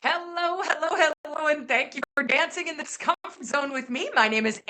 Hello, hello, hello, and thank you for dancing in the Discomfort Zone with me. My name is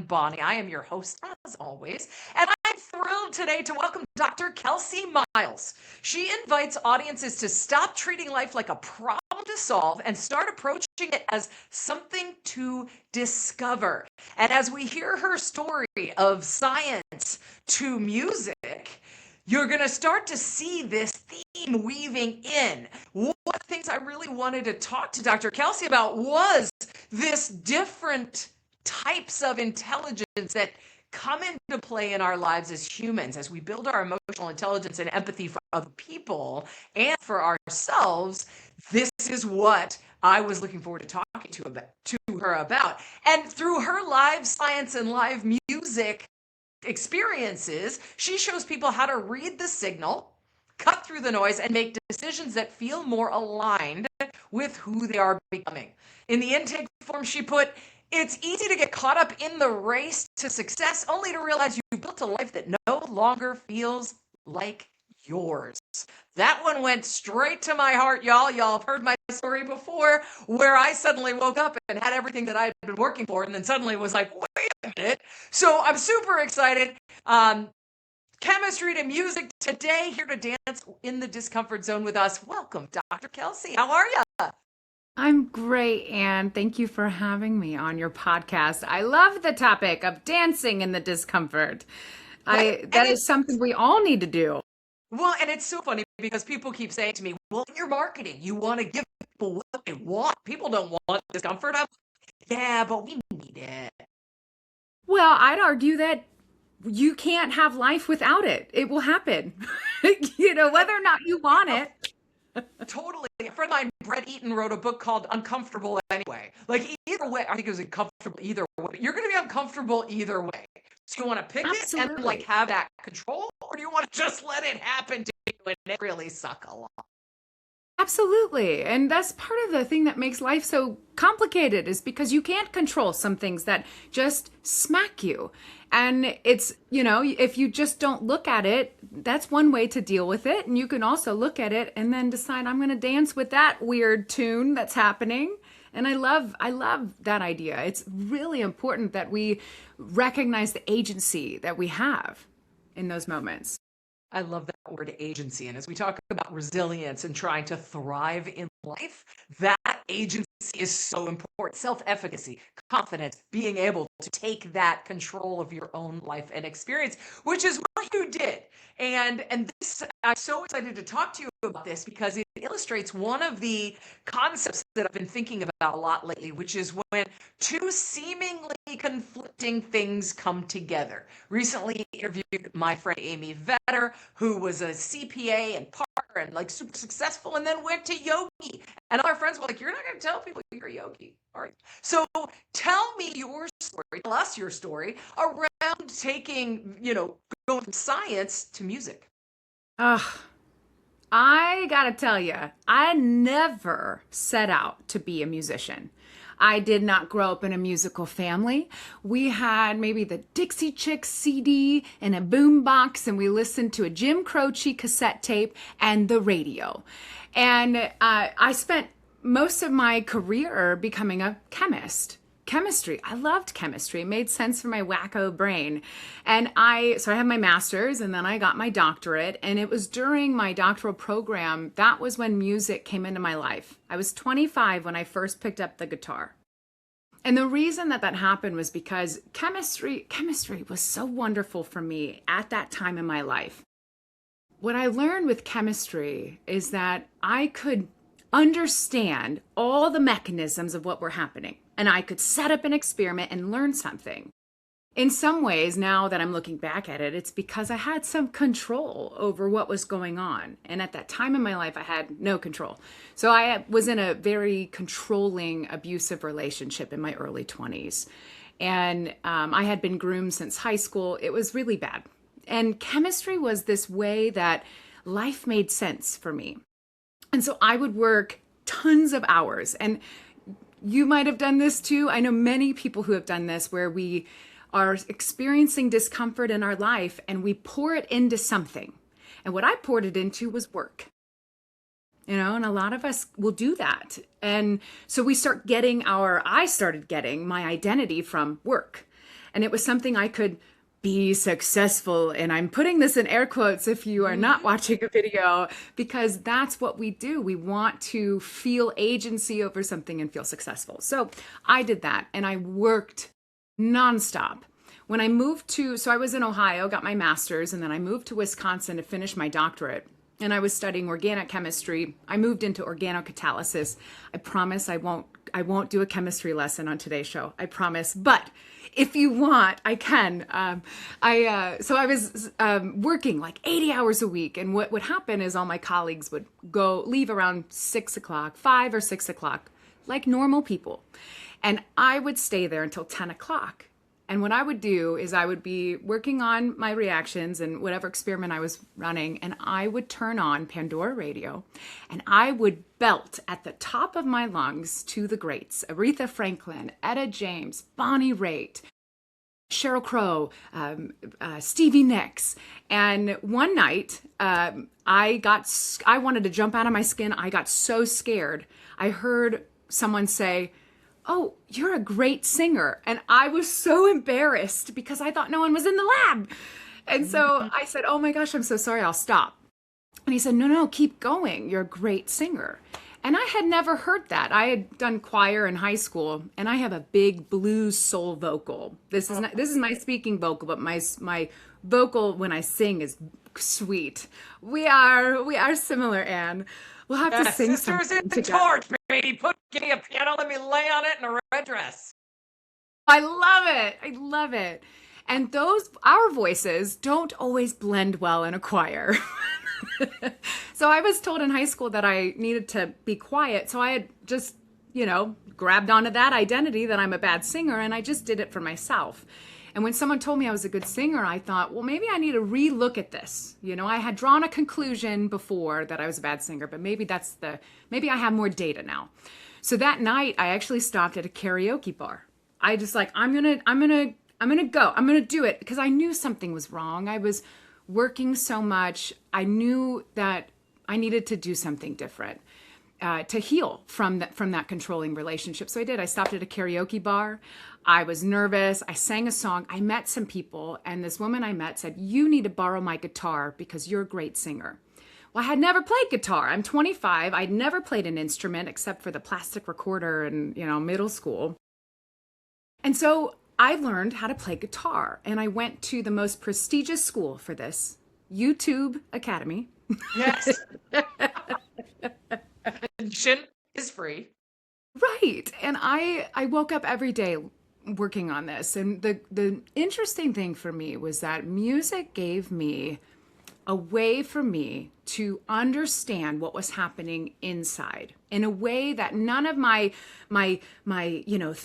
Bonney. I am your host, as always, and I'm thrilled today to welcome Dr. Kelsey Miles. She invites audiences to stop treating life like a problem to solve and start approaching it as something to discover. And as we hear her story of science to music, you're going to start to see this theme weaving in. One of the things I really wanted to talk to Dr. Kelsey about was this different types of intelligence that come into play in our lives as humans as we build our emotional intelligence and empathy for other people and for ourselves. This is what I was looking forward to talking to her about. And through her live science and live music experiences, she shows people how to read the signal, cut through the noise, and make decisions that feel more aligned with who they are becoming. In the intake form, she put, it's easy to get caught up in the race to success only to realize you've built a life that no longer feels like yours. That one went straight to my heart, y'all. Y'all have heard my story before where I suddenly woke up and had everything that I had been working for and then suddenly was like, wait a minute. So I'm super excited. Chemistry to music today, here to dance in the discomfort zone with us. Welcome, Dr. Kelsey. How are you? I'm great, Anne. Thank you for having me on your podcast. I love the topic of dancing in the discomfort. That is something we all need to do. Well, and it's so funny because people keep saying to me, well, in your marketing, you want to give people what they want. People don't want discomfort. Yeah, but we need it. Well, I'd argue that you can't have life without it. It will happen. Whether or not you want it. Totally. A friend of mine, Brett Eaton, wrote a book called Uncomfortable Anyway. Like, either way, I think it was uncomfortable either way. You're going to be uncomfortable either way. So you want to pick it and like have that control, or do you want to just let it happen to you and it really suck a lot? Absolutely. And that's part of the thing that makes life so complicated is because you can't control some things that just smack you. And it's, if you just don't look at it, that's one way to deal with it. And you can also look at it and then decide, I'm going to dance with that weird tune that's happening. And I love that idea. It's really important that we recognize the agency that we have in those moments. I love that word agency. And as we talk about resilience and trying to thrive in life, that agency is so important. Self-efficacy, confidence, being able to take that control of your own life and experience, which is what you did. And this, I'm so excited to talk to you about this because it illustrates one of the concepts that I've been thinking about a lot lately, which is when two seemingly conflicting things come together. Recently interviewed my friend Amy Vetter, who was a CPA and partner and like super successful, and then went to yogi. And all our friends were like, "You're not going to tell people you're a yogi, all right?" So tell me your story. Tell us your story around taking, going from science to music. Ugh. I gotta tell you, I never set out to be a musician. I did not grow up in a musical family. We had maybe the Dixie Chicks CD and a boom box, and we listened to a Jim Croce cassette tape and the radio. And I spent most of my career becoming a chemist. Chemistry. I loved chemistry. It made sense for my wacko brain. And so I have my master's and then I got my doctorate. And it was during my doctoral program, that was when music came into my life. I was 25 when I first picked up the guitar. And the reason that happened was because chemistry was so wonderful for me at that time in my life. What I learned with chemistry is that I could understand all the mechanisms of what were happening. And I could set up an experiment and learn something. In some ways, now that I'm looking back at it, it's because I had some control over what was going on. And at that time in my life, I had no control. So I was in a very controlling, abusive relationship in my early 20s. And I had been groomed since high school. It was really bad. And chemistry was this way that life made sense for me. And so I would work tons of hours. And you might have done this too. I know many people who have done this where we are experiencing discomfort in our life and we pour it into something. And what I poured it into was work. and a lot of us will do that. And so I started getting my identity from work. And it was something I could be successful. And I'm putting this in air quotes if you are not watching a video, because that's what we do. We want to feel agency over something and feel successful. So I did that, and I worked nonstop. When I so I was in Ohio, got my master's, and then I moved to Wisconsin to finish my doctorate. And I was studying organic chemistry. I moved into organocatalysis. I promise I won't do a chemistry lesson on today's show. I promise. But if you want, I can. So I was working like 80 hours a week. And what would happen is all my colleagues would leave around 6 o'clock, 5 or 6 o'clock, like normal people. And I would stay there until 10 o'clock. And what I would do is I would be working on my reactions and whatever experiment I was running, and I would turn on Pandora radio, and I would belt at the top of my lungs to the greats: Aretha Franklin, Etta James, Bonnie Raitt, Sheryl Crow, Stevie Nicks. And one night, I wanted to jump out of my skin. I got so scared. I heard someone say, "Oh, you're a great singer." And I was so embarrassed because I thought no one was in the lab. And so I said, "Oh my gosh, I'm so sorry, I'll stop." And he said, "No, keep going. You're a great singer." And I had never heard that. I had done choir in high school, and I have a big blues soul vocal. This is my speaking vocal, but my vocal when I sing is sweet. We are similar, Anne. We'll have to sing Sisters something in the together. torch, baby. Give me a piano, let me lay on it in a red dress. I love it. And our voices don't always blend well in a choir. So I was told in high school that I needed to be quiet. So I had just, grabbed onto that identity that I'm a bad singer, and I just did it for myself. And when someone told me I was a good singer, I thought, well, maybe I need to relook at this. I had drawn a conclusion before that I was a bad singer, but maybe I have more data now. So that night I actually stopped at a karaoke bar. I just I'm going to do it, because I knew something was wrong. I was working so much. I knew that I needed to do something different. To heal from that controlling relationship. So I did. I stopped at a karaoke bar. I was nervous. I sang a song. I met some people, and this woman I met said, "You need to borrow my guitar because you're a great singer." Well, I had never played guitar. I'm 25. I'd never played an instrument except for the plastic recorder in, middle school. And so I learned how to play guitar, and I went to the most prestigious school for this, YouTube Academy. Yes. Admission is free. Right. And I woke up every day working on this. And the interesting thing for me was that music gave me a way for me to understand what was happening inside in a way that none of my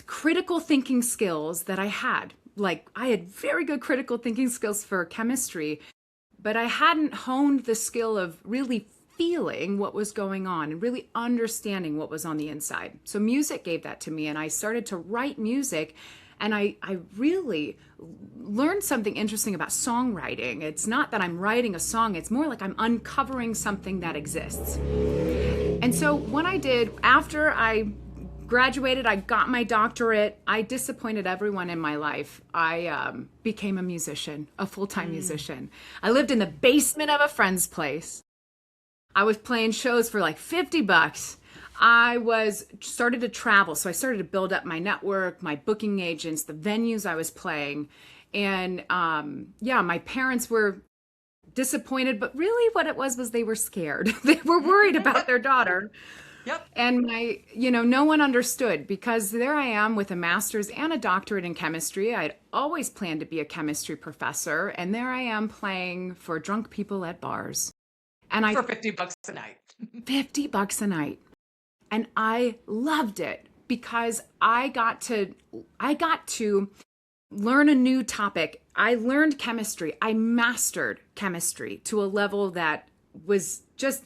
critical thinking skills that I had, like I had very good critical thinking skills for chemistry, but I hadn't honed the skill of really feeling what was going on and really understanding what was on the inside. So music gave that to me, and I started to write music, and I really learned something interesting about songwriting. It's not that I'm writing a song, it's more like I'm uncovering something that exists. And so what I did after I graduated, I got my doctorate, I disappointed everyone in my life. I became a musician, a full-time musician. I lived in the basement of a friend's place. I was playing shows for like $50. I started to travel. So I started to build up my network, my booking agents, the venues I was playing. And my parents were disappointed, but really what it was they were scared. They were worried about their daughter. Yep. And no one understood, because there I am with a master's and a doctorate in chemistry. I'd always planned to be a chemistry professor. And there I am playing for drunk people at bars. And for $50 a night. $50 a night. And I loved it because I got to learn a new topic. I learned chemistry. I mastered chemistry to a level that was just,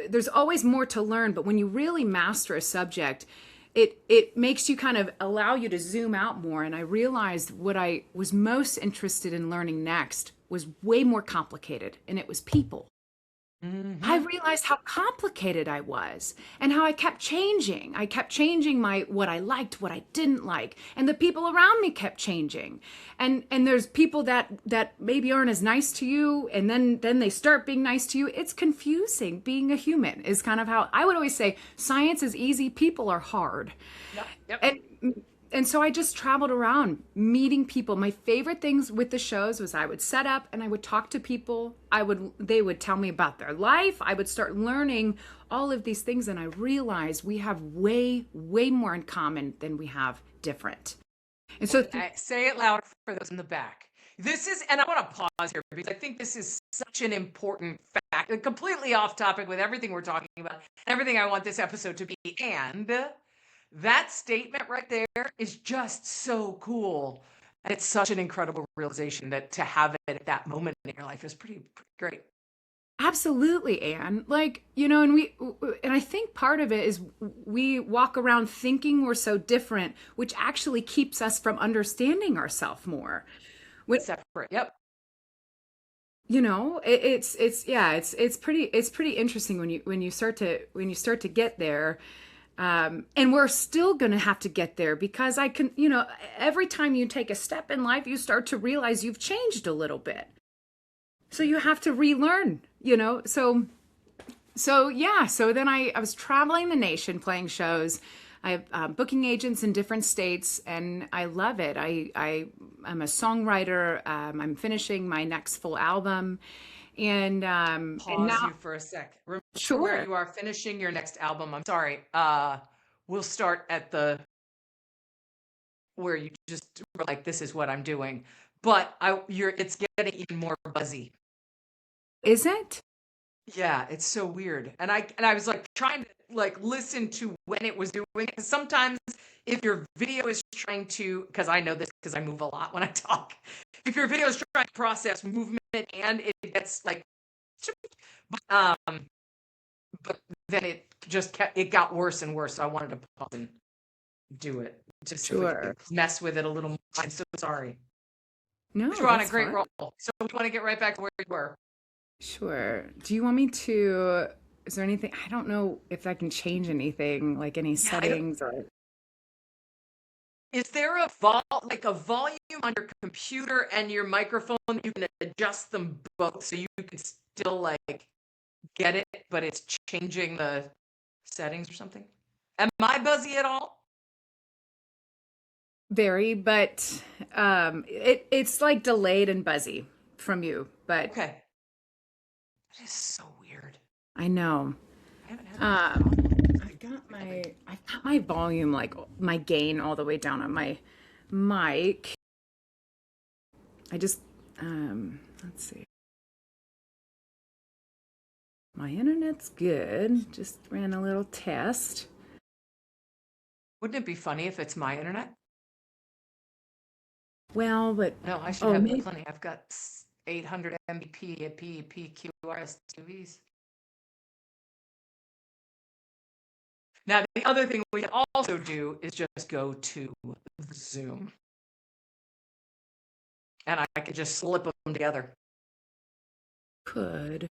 there's always more to learn, but when you really master a subject, it makes you kind of allow you to zoom out more. And I realized what I was most interested in learning next was way more complicated, and it was people. I Mm-hmm. realized how complicated I was and how I kept changing. I kept changing my what I liked, what I didn't like, and the people around me kept changing. And there's people that maybe aren't as nice to you, and then they start being nice to you. It's confusing. Being a human is kind of how I would always say science is easy, people are hard. Yep. Yep. And and so I just traveled around meeting people. My favorite things with the shows was I would set up and I would talk to people. They would tell me about their life. I would start learning all of these things, and I realized we have way more in common than we have different. And so Say it louder for those in the back. This is, and I want to pause here because I think this is such an important fact, completely off topic with everything we're talking about, everything I want this episode to be. And that statement right there is just so cool. And it's such an incredible realization that to have it at that moment in your life is pretty great. absolutely, Anne. Like, and I think part of it is we walk around thinking we're so different, which actually keeps us from understanding ourselves more. When, Separate. Yep. it's pretty interesting when you start to get there. And we're still going to have to get there because every time you take a step in life, you start to realize you've changed a little bit. So you have to relearn, so then I was traveling the nation playing shows. I have booking agents in different states, and I love it. I'm a songwriter. I'm finishing my next full album, and Pause now, you for a sec. Remember where sure. you are finishing your next album. I'm sorry. We'll start at the where you just were like, this is what I'm doing. But it's getting even more buzzy. Is it? Yeah, it's so weird. And I was like trying to like listen to when it was doing it. 'Cause sometimes if your video is trying to, because I know this because I move a lot when I talk. If your video is trying to process movement and it gets like, um, but then it got worse and worse. So I wanted to pause and do it just so we Sure. could mess with it a little more. I'm so sorry. But No, you're on a that's great fine. roll. So we want to get right back to where you were. Sure. Do you want me to? Is there anything? I don't know if I can change anything, like any Yeah, settings or. is there like a volume on your computer and your microphone that you can adjust them both so you can still like get it, but it's changing the settings or something? Am I buzzy at all? Very, but it's like delayed and buzzy from you, but Okay. That is so weird. I know. I haven't had that Um, problem. I've got my volume, like my gain, all the way down on my mic. I just let's see. My internet's good. Just ran a little test. Wouldn't it be funny if it's my internet? Well, but No, I should oh, have maybe. plenty. I've got 800 Mbp at PQRS TVs. Now, the other thing we can also do is just go to Zoom, and I could just slip them together. Could.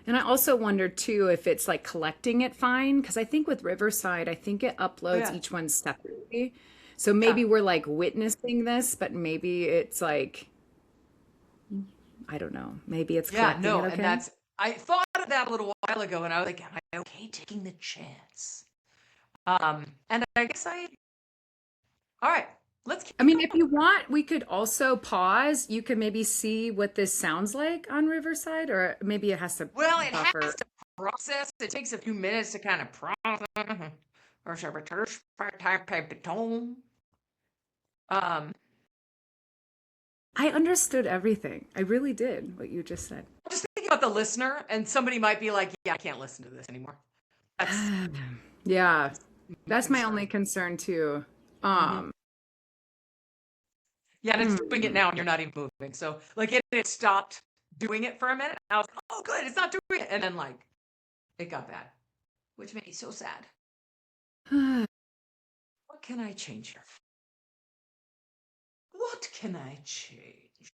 And I also wondered too if it's like collecting it fine, because I think with Riverside, I think it Oh uploads yeah, each one separately. So yeah, maybe we're like witnessing this, but maybe it's like, I don't know, maybe it's yeah. collecting it No, and okay. that's I thought of that a little while ago, and I was like, am I okay taking the chance? And I guess I. All right, let's I keep mean, if going. you want, we could also pause. You can maybe see what this sounds like on Riverside, or maybe it has to Well, it has buffer. to process. It takes a few minutes to kind of process. Or type tone. Um, I understood everything. I really did what you just said. just thinking about the listener, and somebody might be like, "Yeah, I can't listen to this anymore." That's Yeah, my that's my only concern. concern too. Hmm. Um, Yeah, and it's doing it hmm. now, and you're not even moving. So, like, it stopped doing it for a minute. I was like, "Oh, good, it's not doing it," and then like, it got bad, which made me so sad. What can I change here? What can I change?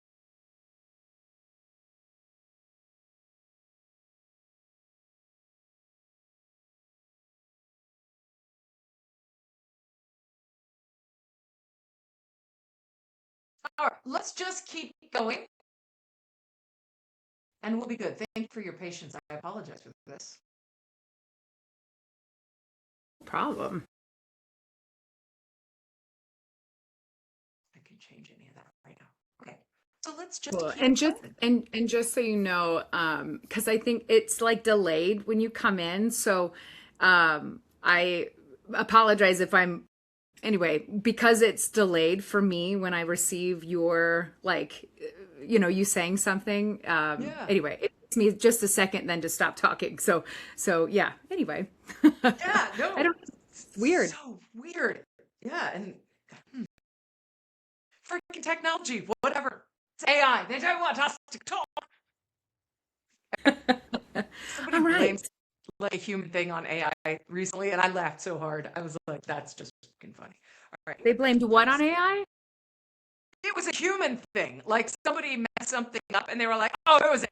All right, let's just keep going and we'll be good. Thank you for your patience. I apologize for this. Problem. I can change any of that right now. Okay. So let's just Cool. keep And just going. and just so you know, because I think it's like delayed when you come in. So I apologize if I'm anyway, because it's delayed for me when I receive your like you saying something. Yeah. Anyway, it takes me just a second then to stop talking. So yeah, anyway. Yeah, I no. don't it's weird. So weird. Yeah, and freaking technology, whatever. It's AI. They don't want us to talk. Somebody All blames right. like a human thing on AI recently, and I laughed so hard. I was like, that's just fucking funny. All right, They back to blamed the what on place. AI? It was a human thing. Like somebody messed something up and they were like, oh, it was AI.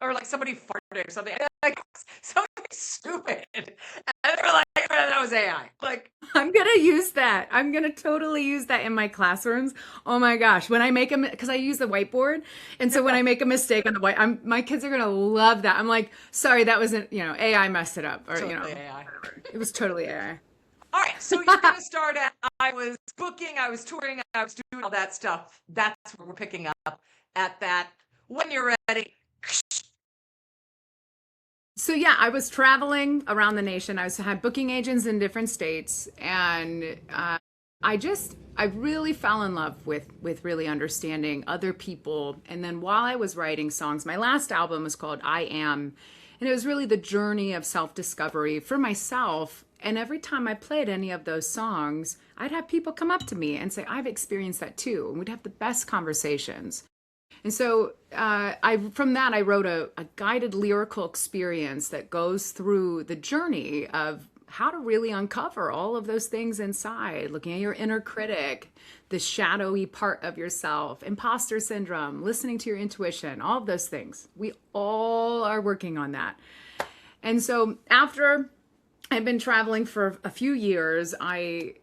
Or like somebody farted or something. Like something stupid. And they were like, oh, that was AI. Like, I'm gonna use that. I'm gonna totally use that in my classrooms. Oh my gosh, when I make them, because I use the whiteboard, and so when yeah, I make a mistake on the white, my kids are gonna love that. I'm like, sorry, that wasn't, AI messed it up, or totally AI. it was totally AI. All right, so you're gonna start at I was booking, I was touring, I was doing all that stuff. That's where we're picking up at that. When you're ready. So yeah, I was traveling around the nation. Had booking agents in different states, and I really fell in love with really understanding other people. And then while I was writing songs, my last album was called I Am, and it was really the journey of self-discovery for myself. And every time I played any of those songs, I'd have people come up to me and say, I've experienced that too. And we'd have the best conversations. And so I from that I wrote a guided lyrical experience that goes through the journey of how to really uncover all of those things inside, looking at your inner critic, the shadowy part of yourself, imposter syndrome, listening to your intuition, all of those things. We all are working on that. And so after I'd been traveling for a few years, I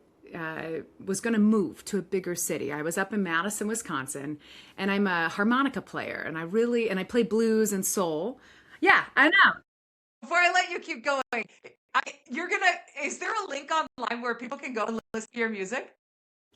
was going to move to a bigger city. I was up in Madison, Wisconsin, and I'm a harmonica player, and I play blues and soul. Yeah, I know. Before I let you keep going, you're gonna. Is there a link online where people can go and listen to your music?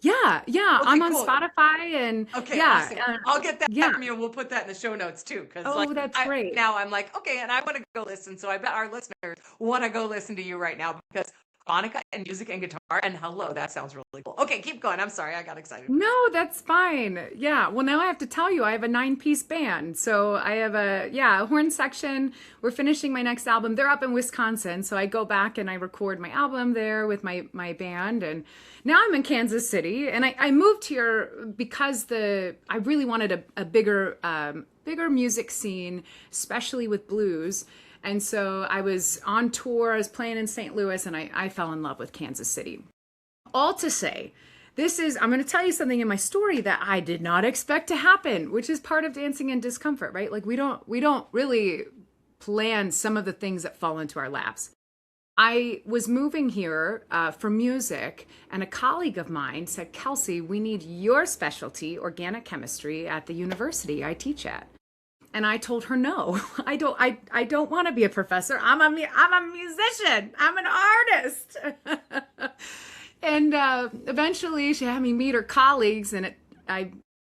Yeah, yeah. Okay, I'm on cool. Spotify, and Okay, yeah, awesome. I'll get that yeah. from you. We'll put that in the show notes too, because like Oh, that's I great. now I'm like, okay, and I want to go listen. So I bet our listeners want to go listen to you right now because Hanukkah and music and guitar and hello, that sounds really cool. Okay, keep going. I'm sorry, I got excited. No, that's fine. Yeah. Well, now I have to tell you, I have a nine-piece band. So I have a horn section. We're finishing my next album. They're up in Wisconsin. So I go back and I record my album there with my band. And now I'm in Kansas City. And I moved here because I really wanted a bigger music scene, especially with blues. And so I was on tour, I was playing in St. Louis, and I fell in love with Kansas City. All to say, I'm going to tell you something in my story that I did not expect to happen, which is part of dancing in discomfort, right? Like we don't really plan some of the things that fall into our laps. I was moving here for music, and a colleague of mine said, Kelsey, we need your specialty, organic chemistry, at the university I teach at. And I told her, no, I don't want to be a professor. I'm a musician. I'm an artist. And eventually she had me meet her colleagues, and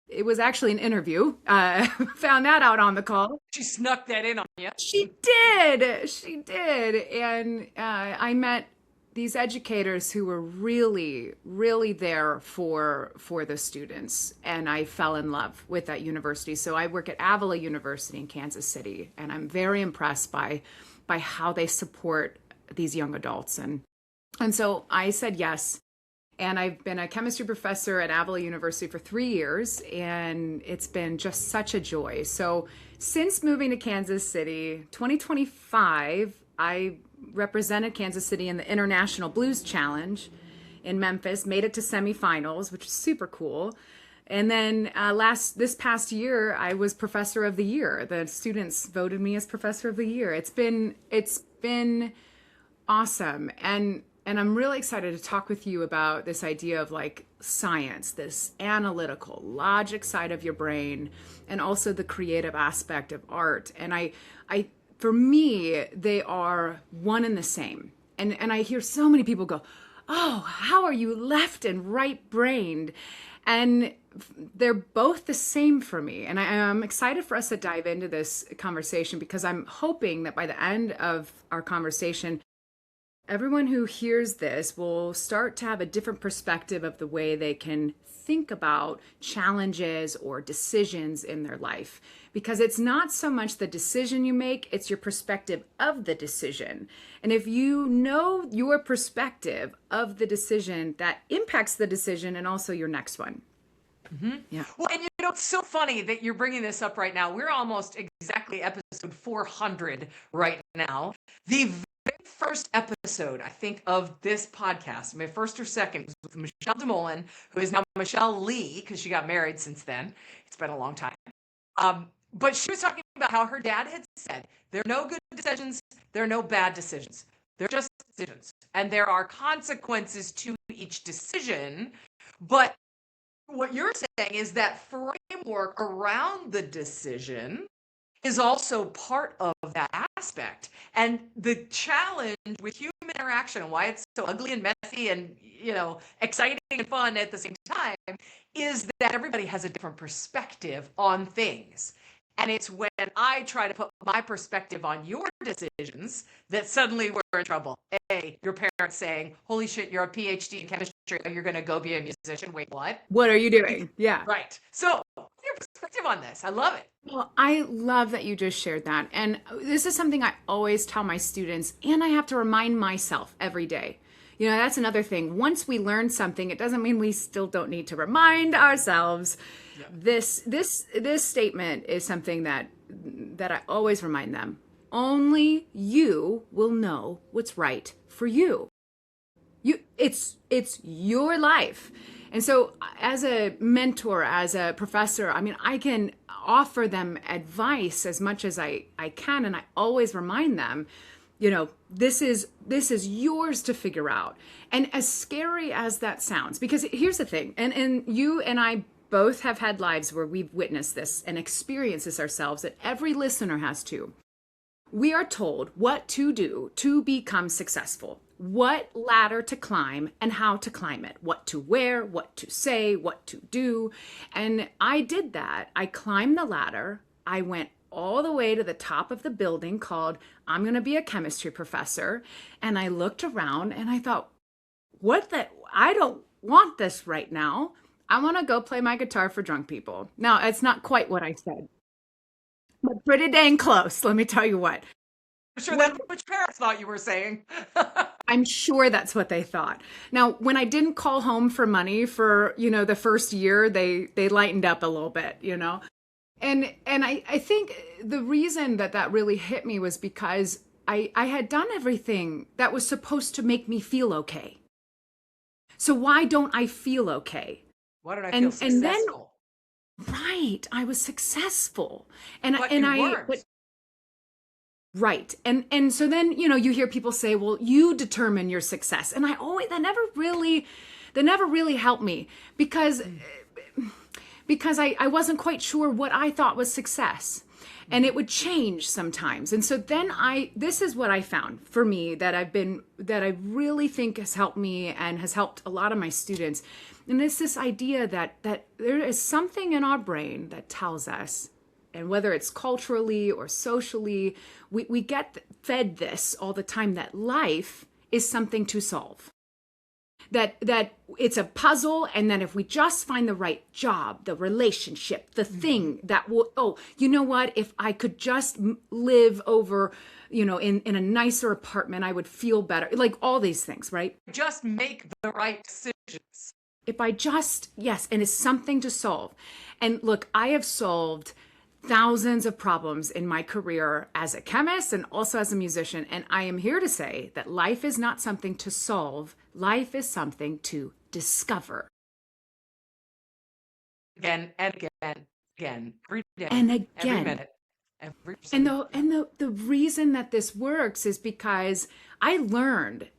it was actually an interview. Found that out on the call. She snuck that in on you. She did. And I met these educators who were really, really there for the students, and I fell in love with that university. So I work at Avila University in Kansas City, and I'm very impressed by how they support these young adults. And so I said yes. And I've been a chemistry professor at Avila University for 3 years, and it's been just such a joy. So since moving to Kansas City, 2025, I represented Kansas City in the International Blues Challenge in Memphis, made it to semifinals, which is super cool. And then this past year, I was Professor of the Year. The students voted me as Professor of the Year. It's been awesome. And And I'm really excited to talk with you about this idea of like science, this analytical, logic side of your brain, and also the creative aspect of art. And for me, they are one and the same. And I hear so many people go, "Oh, how are you left and right brained?" And they're both the same for me. And I'm excited for us to dive into this conversation because I'm hoping that by the end of our conversation, everyone who hears this will start to have a different perspective of the way they can think about challenges or decisions in their life. Because it's not so much the decision you make, it's your perspective of the decision. And if you know your perspective of the decision, that impacts the decision and also your next one. Yeah. Well, and it's so funny that you're bringing this up right now. We're almost exactly episode 400 right now. The very first episode, I think, of this podcast, my first or second, was with Michelle DeMolin, who is now Michelle Lee, because she got married since then. It's been a long time. But she was talking about how her dad had said, there are no good decisions, there are no bad decisions. They're just decisions. And there are consequences to each decision. But what you're saying is that framework around the decision is also part of that aspect. And the challenge with human interaction and why it's so ugly and messy and, exciting and fun at the same time is that everybody has a different perspective on things. And it's when I try to put my perspective on your decisions that suddenly we're in trouble. A, your parents saying, holy shit, you're a PhD in chemistry, you're going to go be a musician. Wait, what? What are you doing? Yeah. Right. So what's your perspective on this? I love it. Well, I love that you just shared that. And this is something I always tell my students, and I have to remind myself every day. That's another thing. Once we learn something, it doesn't mean we still don't need to remind ourselves. Yeah. This statement is something that I always remind them. Only you will know what's right for you. It's your life. And so as a mentor, as a professor, I can offer them advice as much as I can. And I always remind them, this is yours to figure out. And as scary as that sounds, because here's the thing, and you and I both have had lives where we've witnessed this and experienced this ourselves, that every listener has too. We are told what to do to become successful, what ladder to climb and how to climb it, what to wear, what to say, what to do. And I did that. I climbed the ladder. I went all the way to the top of the building called I'm going to be a chemistry professor. And I looked around and I thought, I don't want this right now. I want to go play my guitar for drunk people. Now, it's not quite what I said, but pretty dang close. Let me tell you what. I'm sure that's what your parents thought you were saying. I'm sure that's what they thought. Now, when I didn't call home for money for, the first year, they lightened up a little bit, And I think the reason that really hit me was because I had done everything that was supposed to make me feel okay. So why don't I feel okay? Why don't I feel successful? Right, I was successful, right, and so then you hear people say, "Well, you determine your success," and that never really helped me because I wasn't quite sure what I thought was success. And it would change sometimes. And so then this is what I found for me that I really think has helped me and has helped a lot of my students. And it's this idea that there is something in our brain that tells us, and whether it's culturally or socially, we get fed this all the time, that life is something to solve. That it's a puzzle, and that if we just find the right job, the relationship, the thing that will, you know what, if I could just live over, in a nicer apartment, I would feel better. Like all these things, right? Just make the right decisions. If I just, yes, and it's something to solve. And look, I have solved thousands of problems in my career as a chemist and also as a musician. And I am here to say that life is not something to solve. Life is something to discover. Again and again, every day, and again, every minute, every second. And the reason that this works is because I learned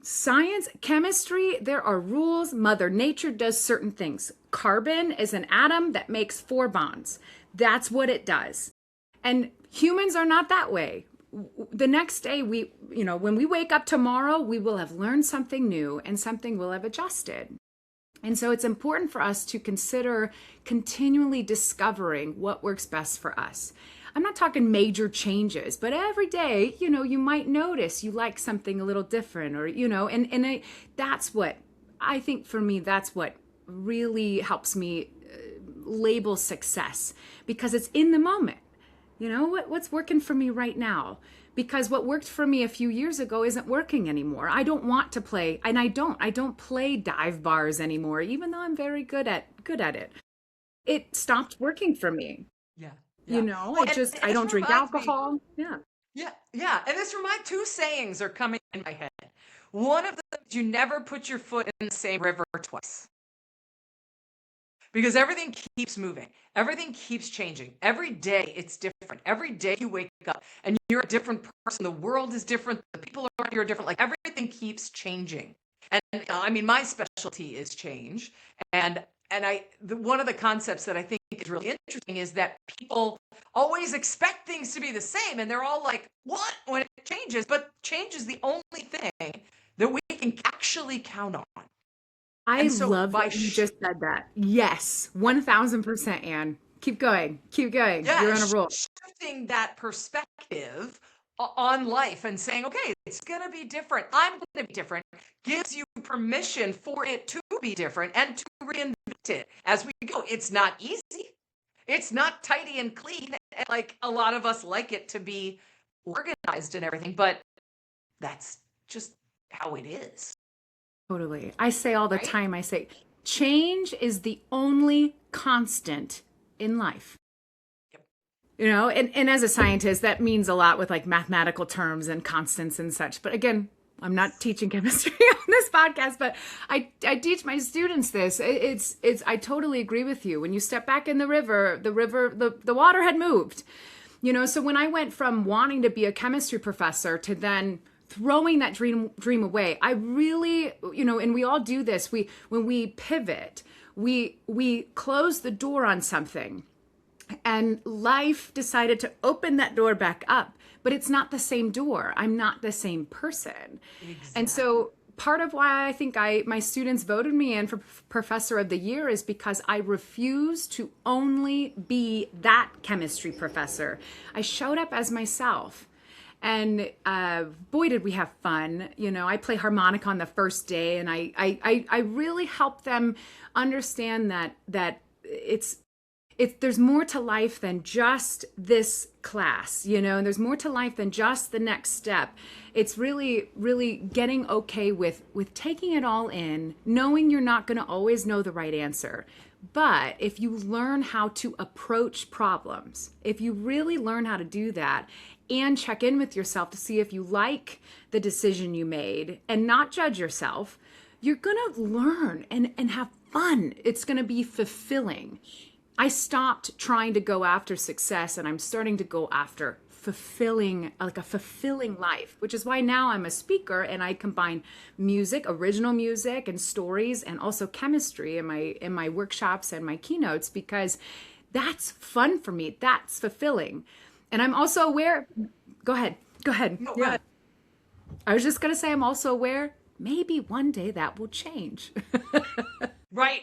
Science, chemistry, there are rules. Mother Nature does certain things. Carbon is an atom that makes 4 bonds. That's what it does. And humans are not that way. The next day, when we wake up tomorrow, we will have learned something new and something will have adjusted. And so it's important for us to consider continually discovering what works best for us. I'm not talking major changes, but every day, you might notice you like something a little different, or, that's what I think for me, that's what really helps me label success, because it's in the moment. What's working for me right now? Because what worked for me a few years ago isn't working anymore. I don't want to play, and I don't play dive bars anymore, even though I'm very good at it. It stopped working for me. Yeah. Well, I don't drink alcohol. Yeah. And my 2 sayings are coming in my head. One of them is, you never put your foot in the same river twice. Because everything keeps moving. Everything keeps changing. Every day it's different. Every day you wake up and you're a different person. The world is different. The people around you are different. Like, everything keeps changing. And my specialty is change. And one of the concepts that I think is really interesting is that people always expect things to be the same. And they're all like, what? When it changes. But change is the only thing that we can actually count on. I love that you just said that. Yes, 1000%, Anne. Keep going. Yeah, you're on a roll. Shifting that perspective on life and saying, okay, it's going to be different. I'm going to be different, gives you permission for it to be different and to reinvent it as we go. It's not easy. It's not tidy and clean, like a lot of us like it to be organized and everything, but that's just how it is. Totally. I say all the time, change is the only constant in life. Yep. And as a scientist, that means a lot with like mathematical terms and constants and such. But again, I'm not teaching chemistry on this podcast, but I teach my students this. I totally agree with you. When you step back in the river, the water had moved. So when I went from wanting to be a chemistry professor to then throwing that dream away, I really, and we all do this. When we pivot, we close the door on something, and life decided to open that door back up, but it's not the same door. I'm not the same person. Exactly. And so part of why I think my students voted me in for Professor of the Year is because I refuse to only be that chemistry professor. I showed up as myself. And boy, did we have fun. I play harmonica on the first day, and I really help them understand that there's more to life than just this class, and there's more to life than just the next step. It's really, really getting okay with taking it all in, knowing you're not going to always know the right answer. But if you learn how to approach problems, if you really learn how to do that and check in with yourself to see if you like the decision you made and not judge yourself, you're going to learn and have fun. It's going to be fulfilling. I stopped trying to go after success, and I'm starting to go after a fulfilling life, which is why now I'm a speaker and I combine music, original music, and stories, and also chemistry in my workshops and my keynotes, because that's fun for me. That's fulfilling. And I'm also aware, go ahead. No, go ahead. I was just going to say, I'm also aware maybe one day that will change. Right.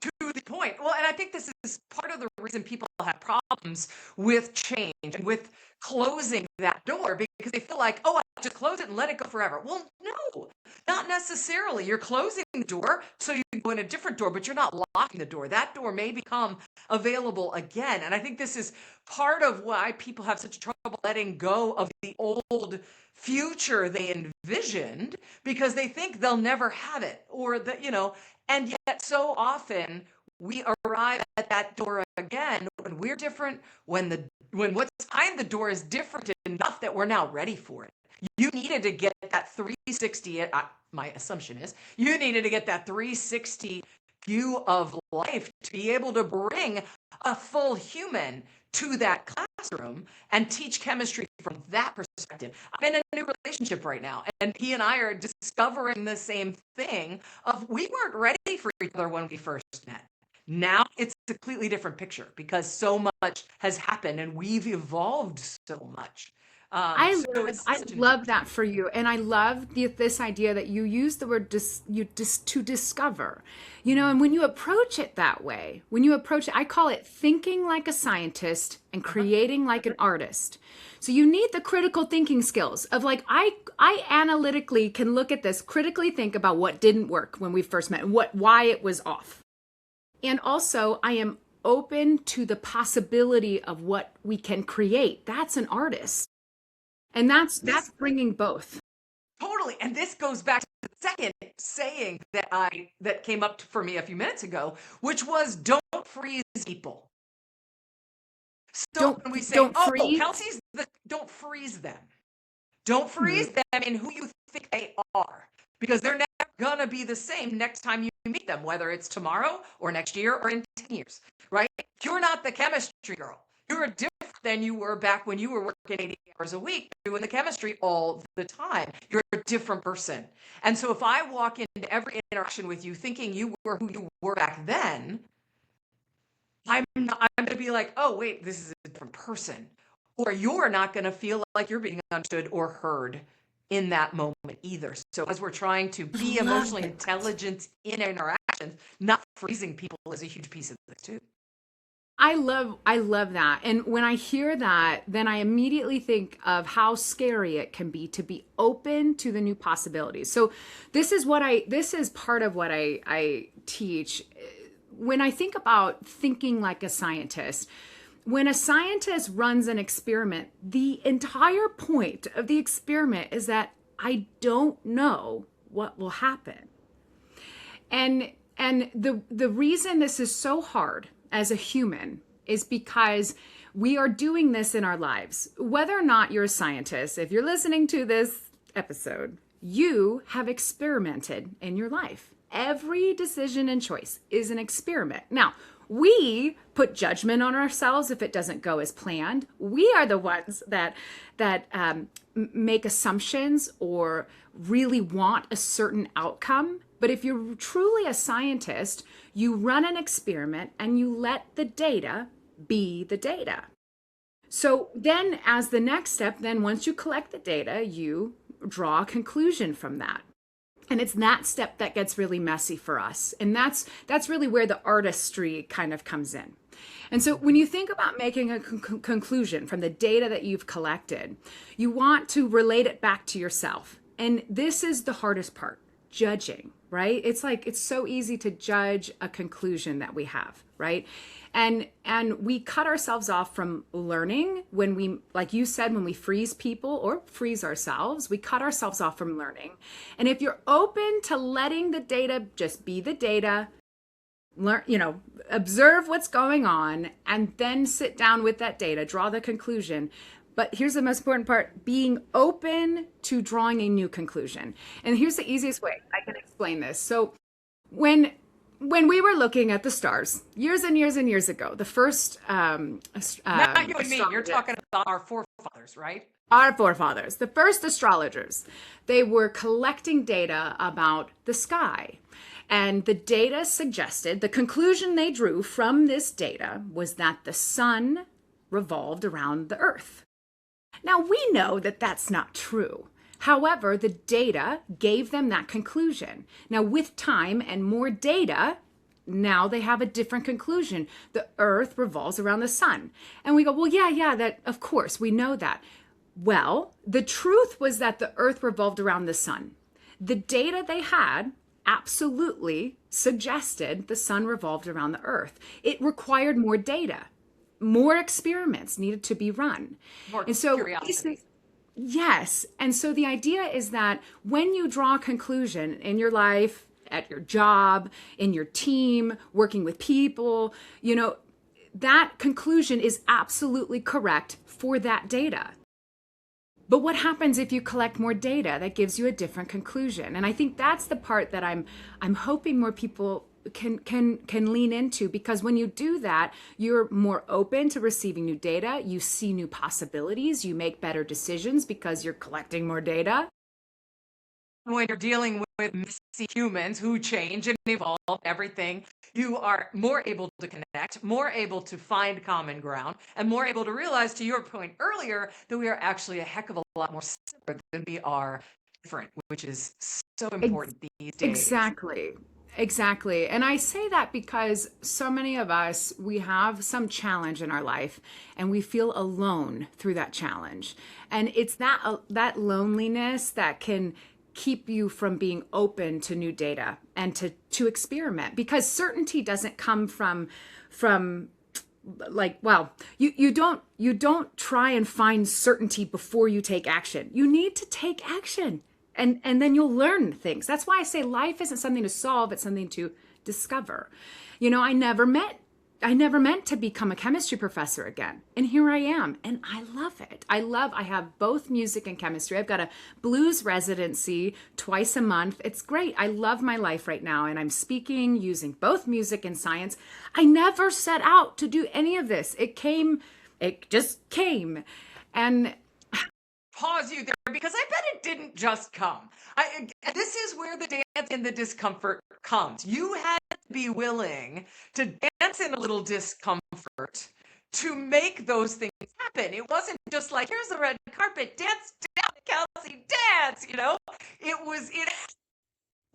To the point. Well, and I think this is part of the reason people have problems with change and with closing that door, because they feel like, oh, I just close it and let it go forever. Well, no, not necessarily. You're closing the door so you can go in a different door, but you're not locking the door. That door may become available again. And I think this is part of why people have such trouble letting go of the old future they envisioned, because they think they'll never have it, or that, and yet so often we arrive at that door again when we're different, when what's behind the door is different enough that we're now ready for it. You needed to get that 360, my assumption is, you needed to get that 360 view of life to be able to bring a full human to that classroom and teach chemistry from that perspective. I'm in a new relationship right now, and he and I are discovering the same thing of we weren't ready for each other when we first met. Now it's a completely different picture because so much has happened and we've evolved so much. So it's I such an love interesting. that for you, and I love this idea that you use the word to discover, and when you approach it that way, when you approach it, I call it thinking like a scientist and Uh-huh. creating like an artist. So you need the critical thinking skills of like I analytically can look at this, critically think about what didn't work when we first met and why it was off, and also I am open to the possibility of what we can create. That's an artist. And that's This bringing both. totally, and this goes back to the second saying that came up for me a few minutes ago, which was don't freeze people. So Don't when we say, don't "Oh, freeze. Kelsey's the," don't freeze them. Don't freeze Mhm. them in who you think they are, because they're never gonna be the same next time you meet them, whether it's tomorrow or next year or in 10 years, right? You're not the chemistry girl. You're different than you were back when you were working 80 hours a week doing the chemistry all the time. You're a different person. And so if I walk into every interaction with you thinking you were who you were back then, I'm going to be like, oh, wait, this is a different person. Or you're not going to feel like you're being understood or heard in that moment either. So as we're trying to I be love emotionally that. intelligent in interactions, not freezing people is a huge piece of this too. I love that. And when I hear that, then I immediately think of how scary it can be to be open to the new possibilities. So this is part of what I teach. When I think about thinking like a scientist, when a scientist runs an experiment, the entire point of the experiment is that I don't know what will happen. And the reason this is so hard as a human is because we are doing this in our lives. Whether or not you're a scientist, if you're listening to this episode, you have experimented in your life. Every decision and choice is an experiment. Now, we put judgment on ourselves if it doesn't go as planned. We are the ones that make assumptions or really want a certain outcome. But if you're truly a scientist, you run an experiment and you let the data be the data. So then, as the next step, then once you collect the data, you draw a conclusion from that. And it's that step that gets really messy for us. And that's really where the artistry kind of comes in. And so when you think about making a conclusion from the data that you've collected, you want to relate it back to yourself. And this is the hardest part, judging, right? It's like it's so easy to judge a conclusion that we have, right? And we cut ourselves off from learning when we, like you said, when we freeze people or freeze ourselves, we cut ourselves off from learning. And if you're open to letting the data just be the data, learn, observe what's going on and then sit down with that data, draw the conclusion. But here's the most important part, being open to drawing a new conclusion. And here's the easiest way I can explain this. So when we were looking at the stars years and years and years ago, the first Not you and me. You're astrologers, talking about our forefathers, right? our forefathers, the first astrologers, they were collecting data about the sky. And the data suggested, the conclusion they drew from this data was that the sun revolved around the earth. Now, we know that that's not true. However, the data gave them that conclusion. Now, with time and more data, now they have a different conclusion. The earth revolves around the sun. And we go, well, yeah, that, of course, we know that. Well, the truth was that the earth revolved around the sun. The data they had absolutely suggested the sun revolved around the earth. It required more data. More experiments needed to be run. More And so, curiosity. yes. And so the idea is that when you draw a conclusion in your life, at your job, in your team, working with people, that conclusion is absolutely correct for that data. But what happens if you collect more data that gives you a different conclusion? And I think that's the part that I'm hoping more people can lean into, because when you do that, you're more open to receiving new data, you see new possibilities, you make better decisions because you're collecting more data. When you're dealing with messy humans who change and evolve everything, you are more able to connect, more able to find common ground, and more able to realize, to your point earlier, that we are actually a heck of a lot more similar than we are different, which is so Ex- important these days. exactly. Exactly. And I say that because so many of us, we have some challenge in our life and we feel alone through that challenge. And it's that loneliness that can keep you from being open to new data and to experiment, because certainty doesn't come from like, well, you don't try and find certainty before you take action. You need to take action, and then you'll learn things. That's why I say life isn't something to solve, it's something to discover. I never meant to become a chemistry professor again, and here I am, and I love it. I have both music and chemistry. I've got a blues residency twice a month. It's great. I love my life right now, and I'm speaking using both music and science. I never set out to do any of this. It just came. And Pause you there, because I bet it didn't just come. This is where the dance and the discomfort comes. You had to be willing to dance in a little discomfort to make those things happen. It wasn't just like, here's the red carpet, dance down, Kelsey, dance. It.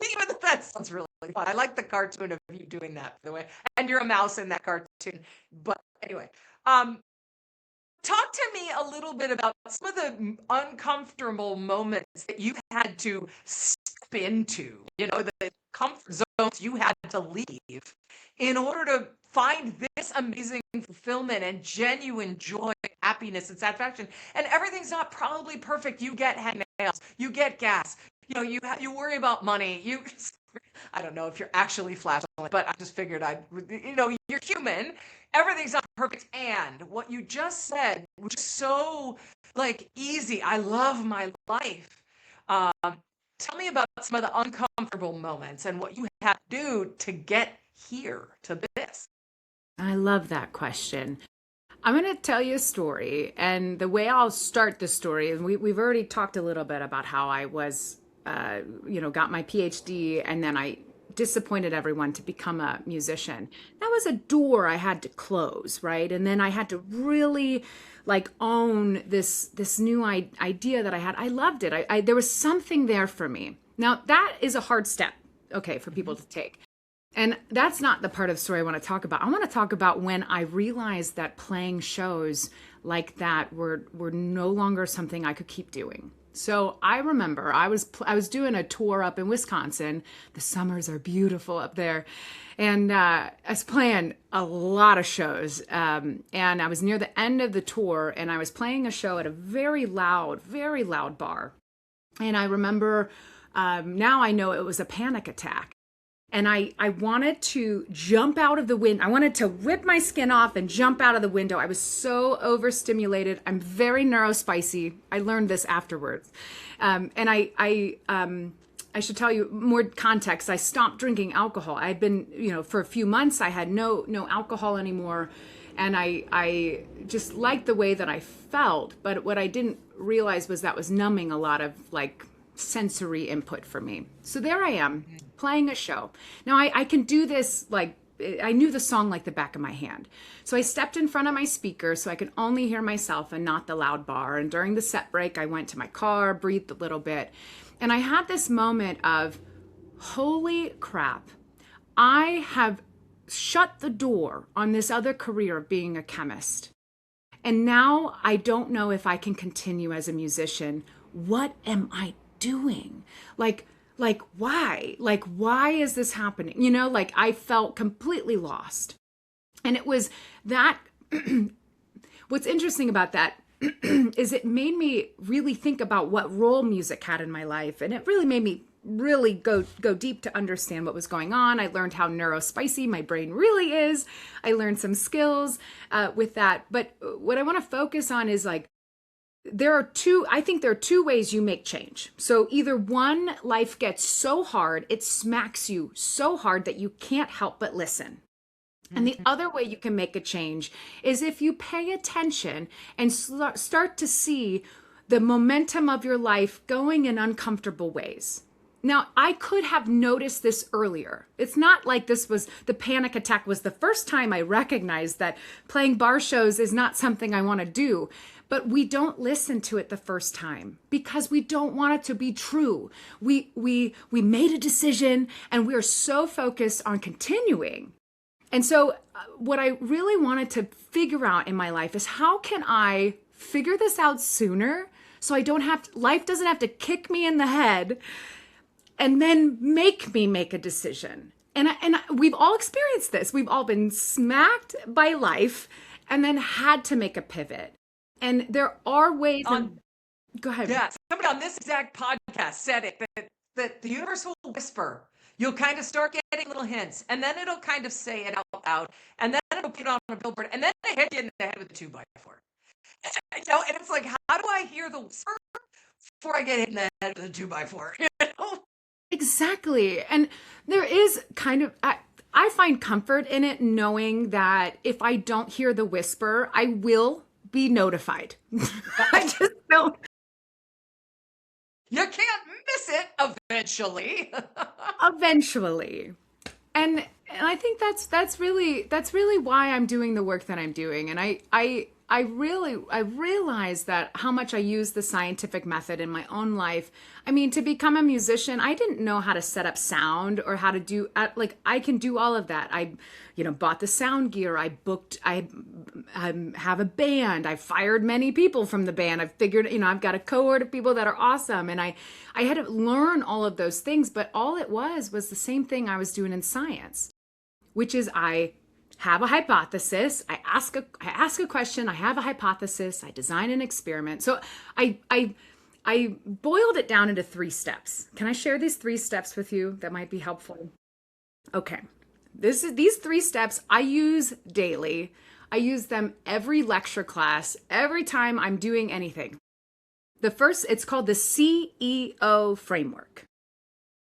Even that sounds really fun. I like the cartoon of you doing that, by the way, and you're a mouse in that cartoon. But anyway, talk to me a little bit about some of the uncomfortable moments that you had to step into, the comfort zones you had to leave in order to find this amazing fulfillment and genuine joy, happiness, and satisfaction. And everything's not probably perfect. You get hangnails, you get gas, you worry about money. I don't know if you're actually flatulent, but I just figured you're human. Everything's not perfect. And what you just said, which is so easy. I love my life. Um, Tell me about some of the uncomfortable moments and what you had to do to get here to this. I love that question. I'm going to tell you a story, and the way I'll start the story, and we've already talked a little bit about how I was, got my PhD, and then I disappointed everyone to become a musician. That was a door I had to close, right? And then I had to really own this new idea that I had. I loved it. There was something there for me. Now that is a hard step, okay, for people to take. And that's not the part of the story I want to talk about. I want to talk about when I realized that playing shows like that were no longer something I could keep doing. So I remember I was doing a tour up in Wisconsin. The summers are beautiful up there. And I was playing a lot of shows. And I was near the end of the tour, and I was playing a show at a very loud bar. And I remember, now I know it was a panic attack. And I wanted to jump out of the window. I wanted to rip my skin off and jump out of the window. I was so overstimulated. I'm very neurospicy. I learned this afterwards. And I should tell you more context. I stopped drinking alcohol. I had been, for a few months, I had no alcohol anymore. And I just liked the way that I felt. But what I didn't realize was that was numbing a lot of sensory input for me. So there I am playing a show. Now I can do this I knew the song like the back of my hand. So I stepped in front of my speaker so I could only hear myself and not the loud bar. And during the set break, I went to my car, breathed a little bit. And I had this moment of, holy crap, I have shut the door on this other career of being a chemist. And now I don't know if I can continue as a musician. What am I doing? Why? Why is this happening? I felt completely lost. And it was that, what's interesting about that is it made me really think about what role music had in my life. And it really made me really go deep to understand what was going on. I learned how neurospicy my brain really is. I learned some skills with that. But what I want to focus on is I think there are two ways you make change. So either one, life gets so hard, it smacks you so hard that you can't help but listen. And the other way you can make a change is if you pay attention and start to see the momentum of your life going in uncomfortable ways. Now, I could have noticed this earlier. It's not like the panic attack was the first time I recognized that playing bar shows is not something I want to do. But we don't listen to it the first time because we don't want it to be true. We made a decision and we are so focused on continuing. And so what I really wanted to figure out in my life is how can I figure this out sooner so life doesn't have to kick me in the head and then make me make a decision. And we've all experienced this. We've all been smacked by life and then had to make a pivot. And there are ways. Go ahead. Yeah, somebody on this exact podcast said it that the universe will whisper. You'll kind of start getting little hints, and then it'll kind of say it out loud, and then it'll put it on a billboard, and then it hit you in the head with a 2x4. And it's like, how do I hear the whisper before I get hit in the head with a 2x4? Exactly. And there is kind of, I find comfort in it knowing that if I don't hear the whisper, I will be notified. I just don't. You can't miss it eventually. Eventually. And I think that's really why I'm doing the work that I'm doing. And I realize that how much I use the scientific method in my own life. I mean, to become a musician, I didn't know how to set up sound or how to do, I can do all of that. I bought the sound gear. I have a band. I fired many people from the band. I've figured, I've got a cohort of people that are awesome. And I had to learn all of those things, but all it was the same thing I was doing in science, which is I have a hypothesis. I ask a question. I have a hypothesis. I design an experiment. So I boiled it down into 3 steps. Can I share these 3 steps with you that might be helpful? Okay. These 3 steps I use daily. I use them every lecture class, every time I'm doing anything. The first, it's called the CEO framework.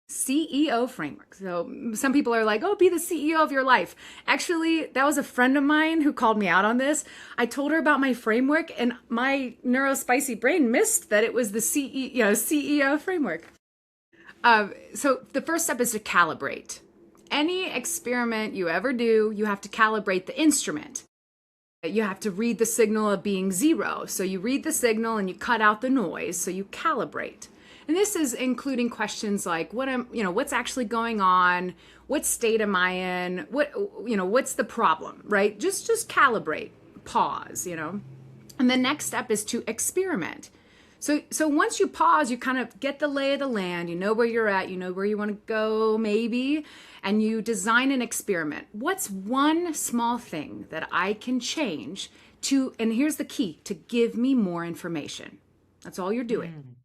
CEO framework. So some people are like, oh, be the CEO of your life. Actually, that was a friend of mine who called me out on this. I told her about my framework and my neurospicy brain missed that it was the CEO framework. So the first step is to calibrate. Any experiment you ever do, you have to calibrate the instrument. You have to read the signal of being 0. So you read the signal and you cut out the noise. So you calibrate. And this is including questions like what's actually going on? What state am I in? What's the problem, right? Just calibrate, pause, And the next step is to experiment. So once you pause, you kind of get the lay of the land, you know where you're at, you know where you want to go maybe, and you design an experiment. What's one small thing that I can change and here's the key, to give me more information? That's all you're doing.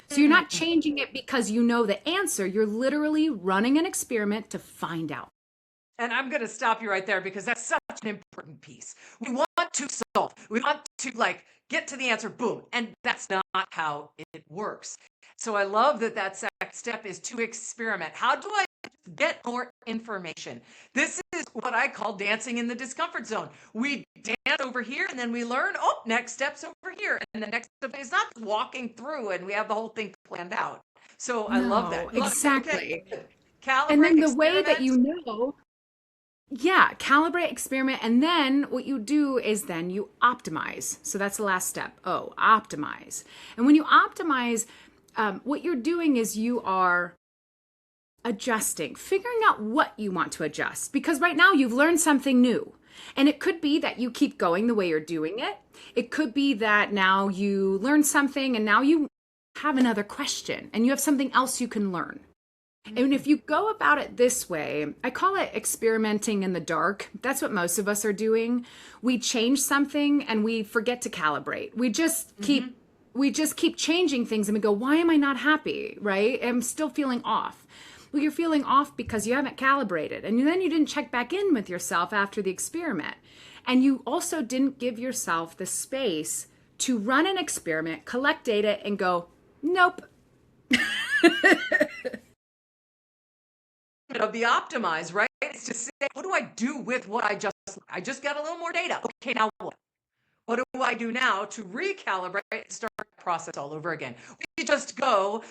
So you're not changing it because you know the answer. You're literally running an experiment to find out. And I'm going to stop you right there because that's such an important piece. We want to solve. We want to get to the answer, boom. And that's not how it works. So I love that second step is to experiment. How do I get more information? This is what I call dancing in the discomfort zone. We dance over here and then we learn, next step's over here. And the next step is not walking through and we have the whole thing planned out. So I love that. Exactly. Okay. Calibrate, and then the way that calibrate, experiment, and then what you do is then you optimize. So that's the last step. Optimize. And when you optimize, what you're doing is you are adjusting, figuring out what you want to adjust. Because right now you've learned something new. And it could be that you keep going the way you're doing it. It could be that now you learn something and now you have another question and you have something else you can learn. And if you go about it this way, I call it experimenting in the dark. That's what most of us are doing. We change something and we forget to calibrate. We just keep changing things and we go, why am I not happy, right? I'm still feeling off. Well, you're feeling off because you haven't calibrated. And then you didn't check back in with yourself after the experiment. And you also didn't give yourself the space to run an experiment, collect data, and go, nope. Of the optimize, right? It's to say, what do I do with what I just got a little more data. Okay, now what? What do I do now to recalibrate and start the process all over again? We just go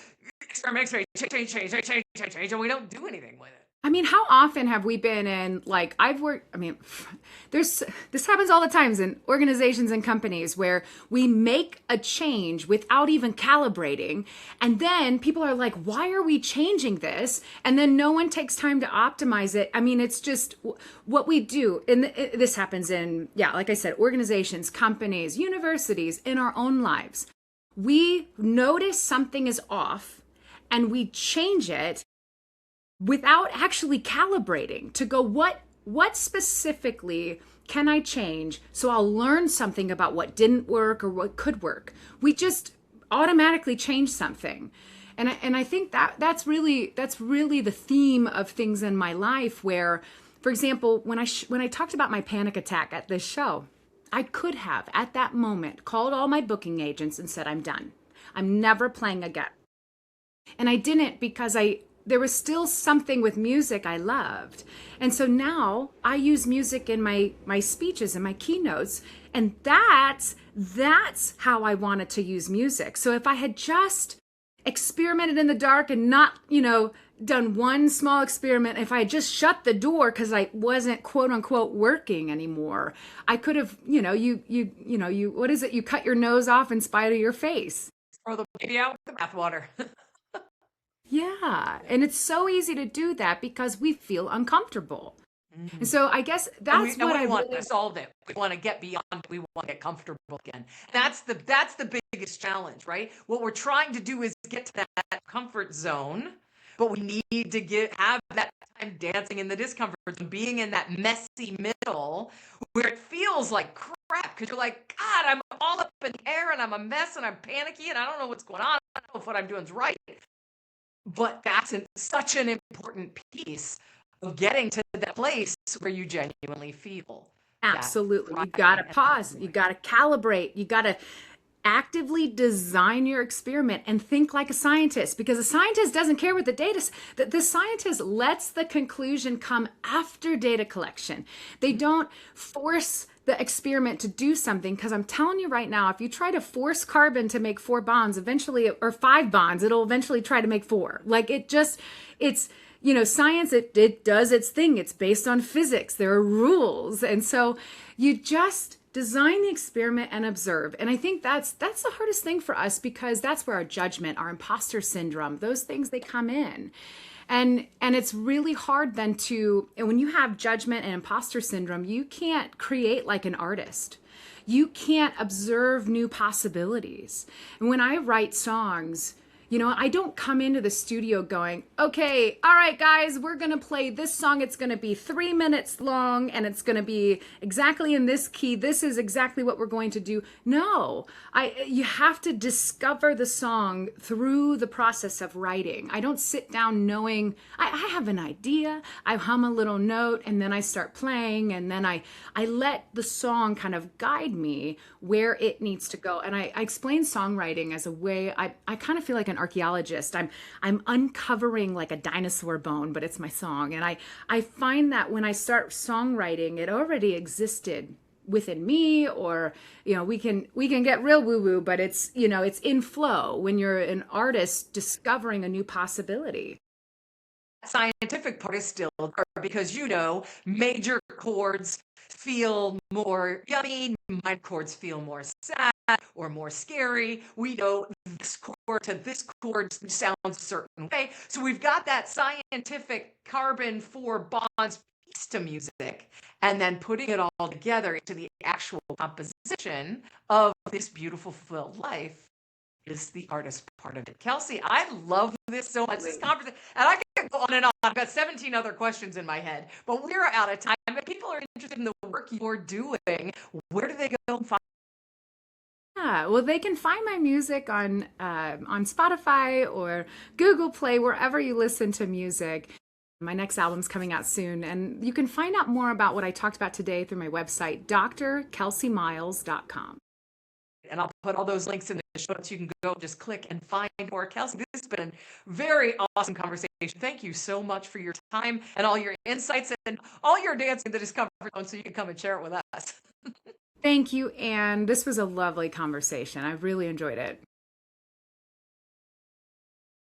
experiment, change, and we don't do anything with it. I mean, how often have we been in, like, this happens all the times in organizations and companies where we make a change without even calibrating. And then people are like, why are we changing this? And then no one takes time to optimize it. I mean, it's just what we do. And this happens in, like I said, organizations, companies, universities, in our own lives. We notice something is off and we change it without actually calibrating to go, what specifically can I change so I'll learn something about what didn't work or what could work. We just automatically change something. And I think that's really the theme of things in my life where, for example, when I talked about my panic attack at this show, I could have at that moment called all my booking agents and said, I'm done. I'm never playing again. And I didn't, because there was still something with music I loved. And so now I use music in my speeches and my keynotes. And that's how I wanted to use music. So if I had just experimented in the dark and not, done one small experiment, if I had just shut the door because I wasn't quote unquote working anymore, I could have, what is it? You cut your nose off in spite of your face. Throw the baby out with the bathwater. Yeah. And it's so easy to do that because we feel uncomfortable. Mm-hmm. And so I guess that's what I want to solve it. We want to get beyond, we want to get comfortable again. That's the biggest challenge, right? What we're trying to do is get to that comfort zone, but we need to have that time dancing in the discomfort zone, being in that messy middle where it feels like crap because you're like, God, I'm all up in the air and I'm a mess and I'm panicky and I don't know what's going on. I don't know if what I'm doing is right. But that's such an important piece of getting to that place where you genuinely feel. Absolutely. You got to pause. You got to calibrate. You got to actively design your experiment and think like a scientist, because a scientist doesn't care what the data is. The scientist lets the conclusion come after data collection. They don't force the experiment to do something, because I'm telling you right now, if you try to force carbon to make 4 bonds, eventually, or 5 bonds, it'll eventually try to make 4. Like it's science, it does its thing. It's based on physics. There are rules. And so you just design the experiment and observe. And I think that's the hardest thing for us, because that's where our judgment, our imposter syndrome, those things, they come in. And it's really hard then and when you have judgment and imposter syndrome, you can't create like an artist. You can't observe new possibilities. And when I write songs, I don't come into the studio going, okay, all right, guys, we're going to play this song. It's going to be 3 minutes long and it's going to be exactly in this key. This is exactly what we're going to do. No, you have to discover the song through the process of writing. I don't sit down knowing I have an idea. I hum a little note and then I start playing, and then I let the song kind of guide me where it needs to go. And I explain songwriting as a way, I kind of feel like an archaeologist. I'm uncovering like a dinosaur bone, but it's my song. And I find that when I start songwriting, it already existed within me, or we can get real woo-woo, but it's it's in flow when you're an artist discovering a new possibility. Scientific part is still there, because major chords feel more yummy, minor chords feel more sad or more scary. We know this chord to this chord sounds a certain way. So we've got that scientific carbon 4 bonds piece to music, and then putting it all together into the actual composition of this beautiful fulfilled life is the artist part of it. Kelsey, I love this so much, this conversation, and I could go on and on. I've got 17 other questions in my head, but we're out of time. If people are interested in the work you're doing, where do they go and find? Yeah, well, they can find my music on Spotify or Google Play, wherever you listen to music. My next album's coming out soon, and you can find out more about what I talked about today through my website, drkelseymiles.com. And I'll put all those links in the show notes. You can go just click and find more. Kelsey, this has been a very awesome conversation. Thank you so much for your time and all your insights and all your dancing in the Discomfort Zone so you can come and share it with us. Thank you, Anne. This was a lovely conversation. I really enjoyed it.